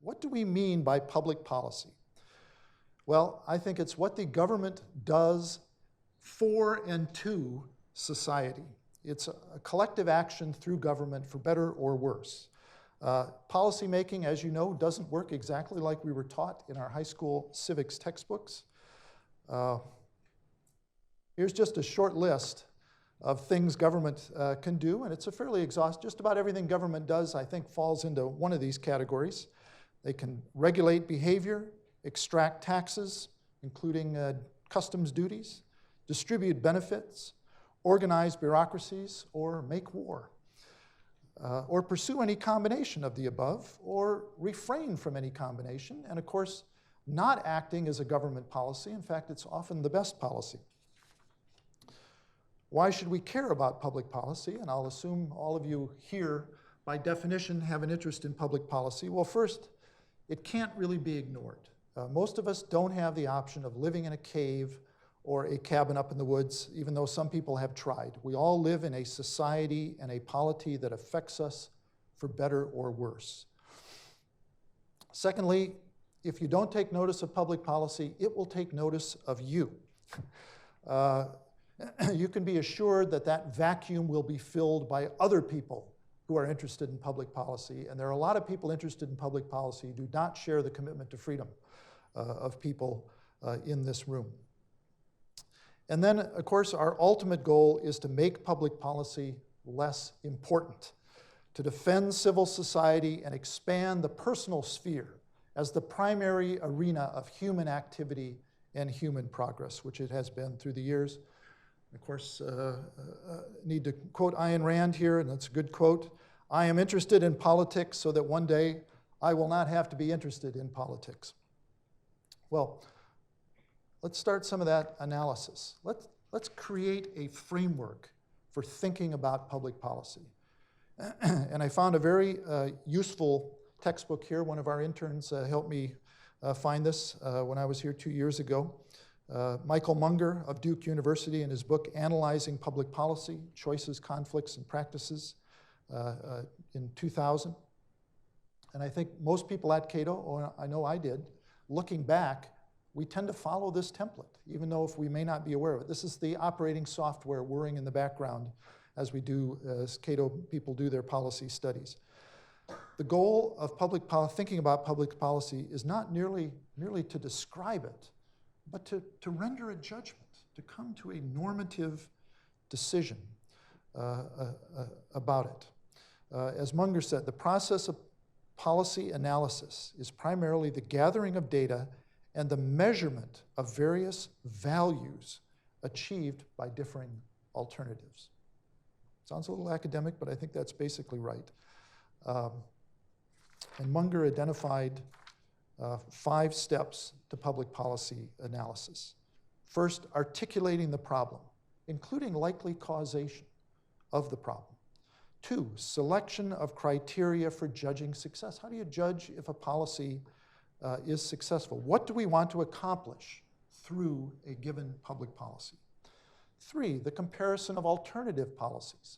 What do we mean by public policy? Well, I think it's what the government does for and to society. It's a collective action through government for better or worse. Policy making, as you know, doesn't work exactly like we were taught in our high school civics textbooks. Here's just a short list of things government can do, and it's a fairly exhaustive. Just about everything government does, I think, falls into one of these categories. They can regulate behavior, extract taxes, including customs duties, distribute benefits, organize bureaucracies, or make war, or pursue any combination of the above, or refrain from any combination. And of course, not acting is a government policy. In fact, it's often the best policy. Why should we care about public policy? And I'll assume all of you here, by definition, have an interest in public policy. Well, first, it can't really be ignored. Most of us don't have the option of living in a cave or a cabin up in the woods, even though some people have tried. We all live in a society and a polity that affects us for better or worse. Secondly, if you don't take notice of public policy, it will take notice of you. You can be assured that that vacuum will be filled by other people who are interested in public policy. And there are a lot of people interested in public policy who do not share the commitment to freedom of people in this room. And then, of course, our ultimate goal is to make public policy less important, to defend civil society and expand the personal sphere as the primary arena of human activity and human progress, which it has been through the years. Of course, need to quote Ayn Rand here, and that's a good quote. I am interested in politics so that one day I will not have to be interested in politics. Well, let's start some of that analysis. Let's create a framework for thinking about public policy. And I found a very useful textbook here. One of our interns helped me find this when I was here 2 years ago. Michael Munger of Duke University, in his book, Analyzing Public Policy, Choices, Conflicts, and Practices, in 2000. And I think most people at Cato, or I know I did, looking back, we tend to follow this template, even though if we may not be aware of it. This is the operating software whirring in the background as Cato people do their policy studies. The goal of thinking about public policy is not merely to describe it, but to render a judgment, to come to a normative decision about it. As Munger said, the process of policy analysis is primarily the gathering of data and the measurement of various values achieved by differing alternatives. Sounds a little academic, but I think that's basically right. And Munger identified 5 steps to public policy analysis. First, articulating the problem, including likely causation of the problem. 2, selection of criteria for judging success. How do you judge if a policy is successful? What do we want to accomplish through a given public policy? 3, the comparison of alternative policies.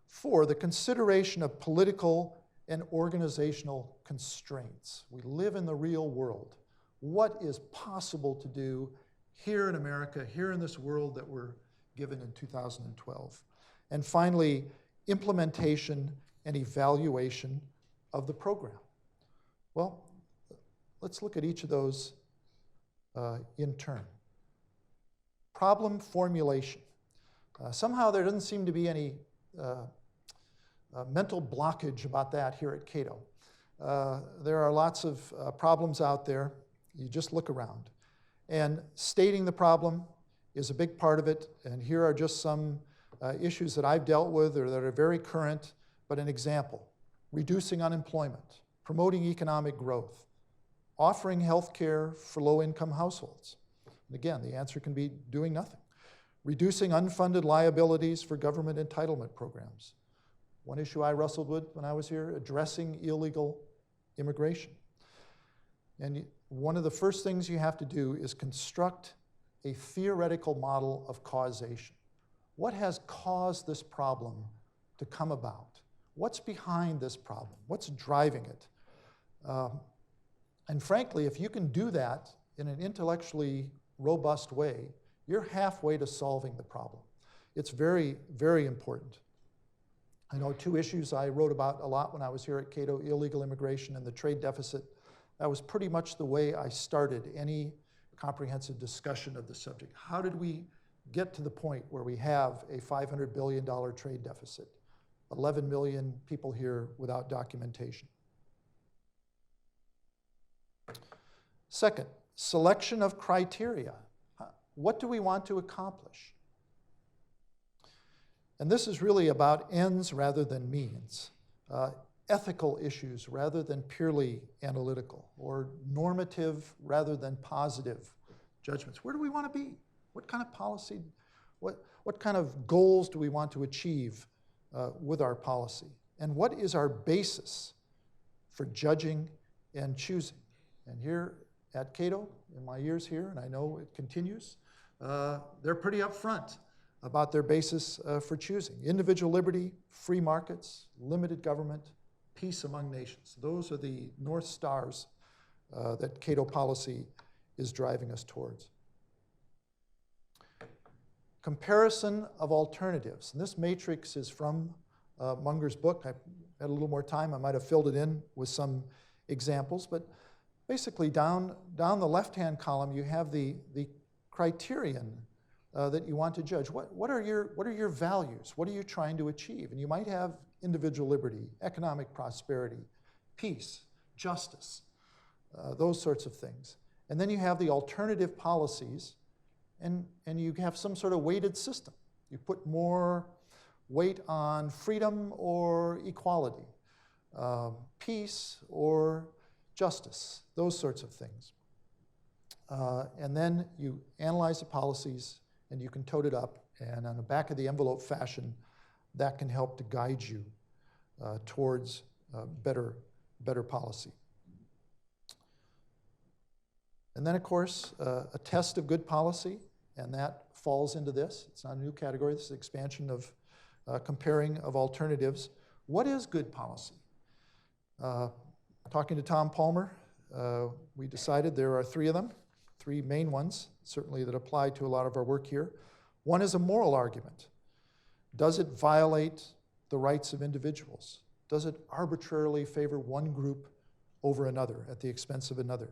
4, the consideration of political and organizational constraints. We live in the real world. What is possible to do here in America, here in this world that we're given in 2012? And finally, implementation and evaluation of the program. Well, let's look at each of those in turn. Problem formulation. Somehow there doesn't seem to be any mental blockage about that here at Cato. There are lots of problems out there. You just look around. And stating the problem is a big part of it. And here are just some issues that I've dealt with or that are very current, but an example. Reducing unemployment, promoting economic growth, offering health care for low-income households. And again, the answer can be doing nothing. Reducing unfunded liabilities for government entitlement programs. One issue I wrestled with when I was here, addressing illegal immigration. And one of the first things you have to do is construct a theoretical model of causation. What has caused this problem to come about? What's behind this problem? What's driving it? And frankly, if you can do that in an intellectually robust way, you're halfway to solving the problem. It's very, very important. I know two issues I wrote about a lot when I was here at Cato: illegal immigration and the trade deficit. That was pretty much the way I started any comprehensive discussion of the subject. How did we get to the point where we have a $500 billion trade deficit, 11 million people here without documentation? Second, selection of criteria. What do we want to accomplish? And this is really about ends rather than means, ethical issues rather than purely analytical, or normative rather than positive judgments. Where do we want to be? What kind of policy, what kind of goals do we want to achieve with our policy? And what is our basis for judging and choosing? And here at Cato, in my years here, and I know it continues, they're pretty upfront about their basis for choosing. Individual liberty, free markets, limited government, peace among nations. Those are the North Stars that Cato policy is driving us towards. Comparison of alternatives. And this matrix is from Munger's book. I had a little more time. I might have filled it in with some examples, but basically down the left-hand column, you have the criterion that you want to judge. What are your values? What are you trying to achieve? And you might have individual liberty, economic prosperity, peace, justice, those sorts of things. And then you have the alternative policies, and you have some sort of weighted system. You put more weight on freedom or equality, peace or justice, those sorts of things. And then you analyze the policies, and you can tote it up, and on the back of the envelope fashion, that can help to guide you towards better policy. And then, of course, a test of good policy, and that falls into this. It's not a new category. This is expansion of comparing of alternatives. What is good policy? Talking to Tom Palmer, we decided there are three of them, three main ones, certainly that apply to a lot of our work here. One is a moral argument. Does it violate the rights of individuals? Does it arbitrarily favor one group over another at the expense of another?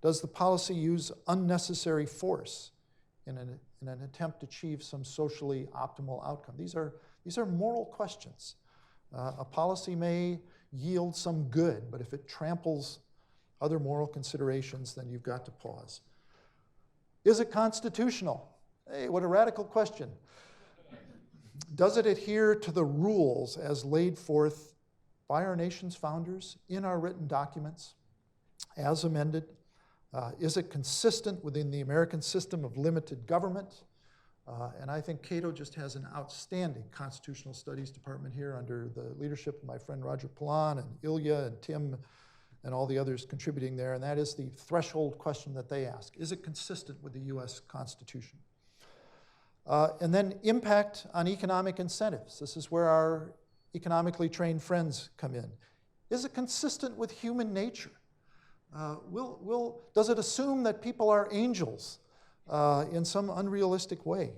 Does the policy use unnecessary force in an attempt to achieve some socially optimal outcome? These are moral questions. A policy may yield some good, but if it tramples other moral considerations, then you've got to pause. Is it constitutional? Hey, what a radical question. Does it adhere to the rules as laid forth by our nation's founders in our written documents, as amended? Is it consistent within the American system of limited government? And I think Cato just has an outstanding constitutional studies department here under the leadership of my friend Roger Pilon and Ilya and Tim and all the others contributing there, and that is the threshold question that they ask. Is it consistent with the US Constitution? And then impact on economic incentives. This is where our economically trained friends come in. Is it consistent with human nature? Does it assume that people are angels in some unrealistic way?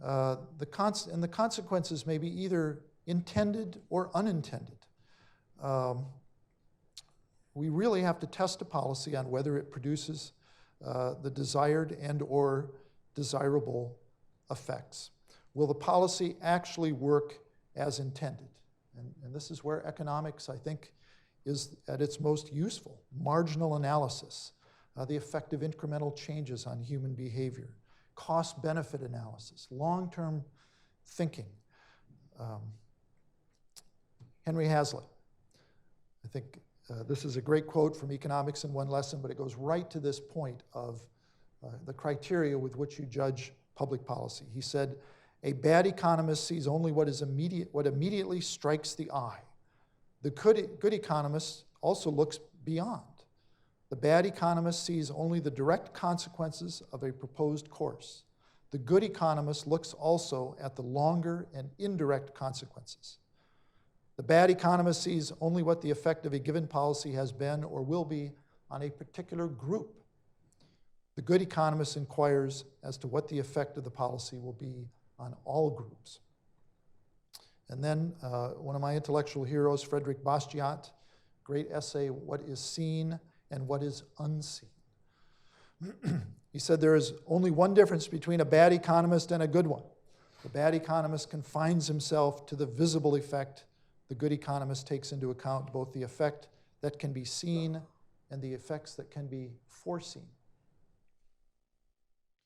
And the consequences may be either intended or unintended. We really have to test a policy on whether it produces the desired and or desirable effects. Will the policy actually work as intended? And this is where economics, I think, is at its most useful. Marginal analysis, the effect of incremental changes on human behavior, cost-benefit analysis, long-term thinking. Henry Hazlitt, I think this is a great quote from Economics in One Lesson, but it goes right to this point of the criteria with which you judge public policy. He said, "A bad economist sees only what immediately strikes the eye. The good economist also looks beyond. The bad economist sees only the direct consequences of a proposed course. The good economist looks also at the longer and indirect consequences." The bad economist sees only what the effect of a given policy has been or will be on a particular group. The good economist inquires as to what the effect of the policy will be on all groups. And then one of my intellectual heroes, Frederick Bastiat, great essay, What is Seen and What is Unseen. He said there is only one difference between a bad economist and a good one. The bad economist confines himself to the visible effect. The good economist takes into account both the effect that can be seen and the effects that can be foreseen.